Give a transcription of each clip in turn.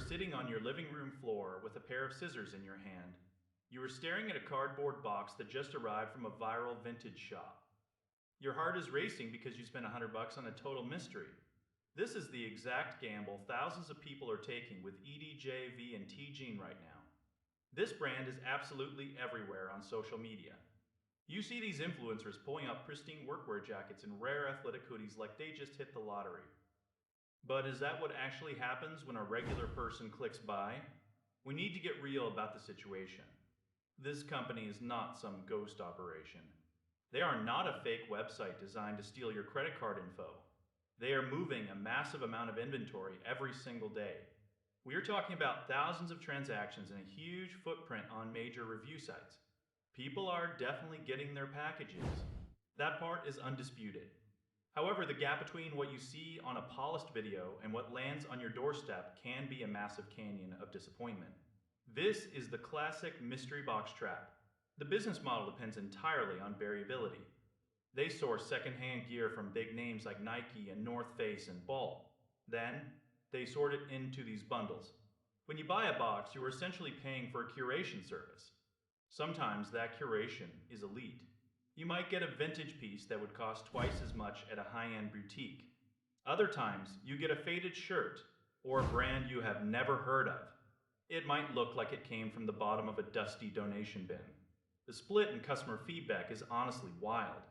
sitting on your living room floor with a pair of scissors in your hand. You are staring at a cardboard box that just arrived from a viral vintage shop. Your heart is racing because you spent $100 on a total mystery. This is the exact gamble thousands of people are taking with EdJ VNTGE right now. This brand is absolutely everywhere on social media. You see these influencers pulling up pristine workwear jackets and rare athletic hoodies like they just hit the lottery. But is that what actually happens when a regular person clicks buy? We need to get real about the situation. This company is not some ghost operation. They are not a fake website designed to steal your credit card info. They are moving a massive amount of inventory every single day. We are talking about thousands of transactions and a huge footprint on major review sites. People are definitely getting their packages. That part is undisputed. However, the gap between what you see on a polished video and what lands on your doorstep can be a massive canyon of disappointment. This is the classic mystery box trap. The business model depends entirely on variability. They source secondhand gear from big names like Nike and North Face in bulk. Then, they sort it into these bundles. When you buy a box, you are essentially paying for a curation service. Sometimes that curation is elite. You might get a vintage piece that would cost twice as much at a high-end boutique. Other times, you get a faded shirt or a brand you have never heard of. It might look like it came from the bottom of a dusty donation bin. The split in customer feedback is honestly wild.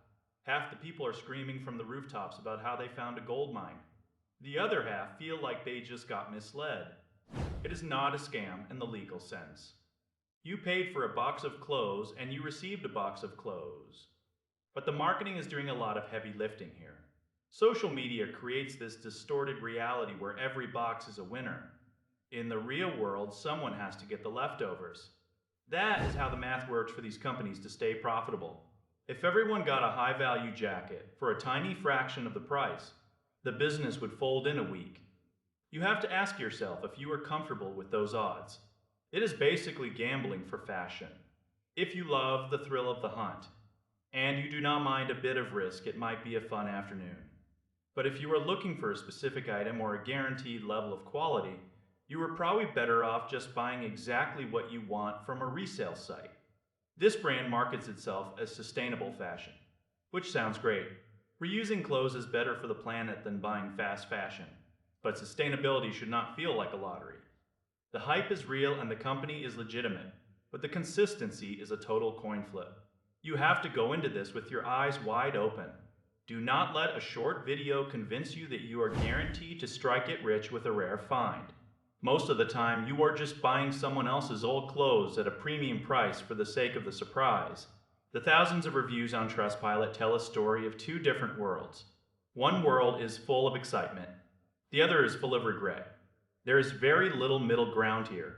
Half the people are screaming from the rooftops about how they found a gold mine. The other half feel like they just got misled. It is not a scam in the legal sense. You paid for a box of clothes and you received a box of clothes. But the marketing is doing a lot of heavy lifting here. Social media creates this distorted reality where every box is a winner. In the real world, someone has to get the leftovers. That is how the math works for these companies to stay profitable. If everyone got a high-value jacket for a tiny fraction of the price, the business would fold in a week. You have to ask yourself if you are comfortable with those odds. It is basically gambling for fashion. If you love the thrill of the hunt, and you do not mind a bit of risk, it might be a fun afternoon. But if you are looking for a specific item or a guaranteed level of quality, you are probably better off just buying exactly what you want from a resale site. This brand markets itself as sustainable fashion, which sounds great. Reusing clothes is better for the planet than buying fast fashion, but sustainability should not feel like a lottery. The hype is real and the company is legitimate, but the consistency is a total coin flip. You have to go into this with your eyes wide open. Do not let a short video convince you that you are guaranteed to strike it rich with a rare find. Most of the time, you are just buying someone else's old clothes at a premium price for the sake of the surprise. The thousands of reviews on Trustpilot tell a story of two different worlds. One world is full of excitement. The other is full of regret. There is very little middle ground here.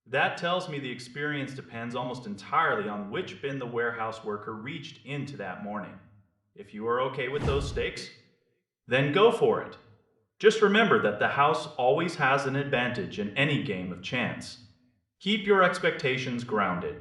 That tells me the experience depends almost entirely on which bin the warehouse worker reached into that morning. If you are okay with those stakes, then go for it. Just remember that the house always has an advantage in any game of chance. Keep your expectations grounded.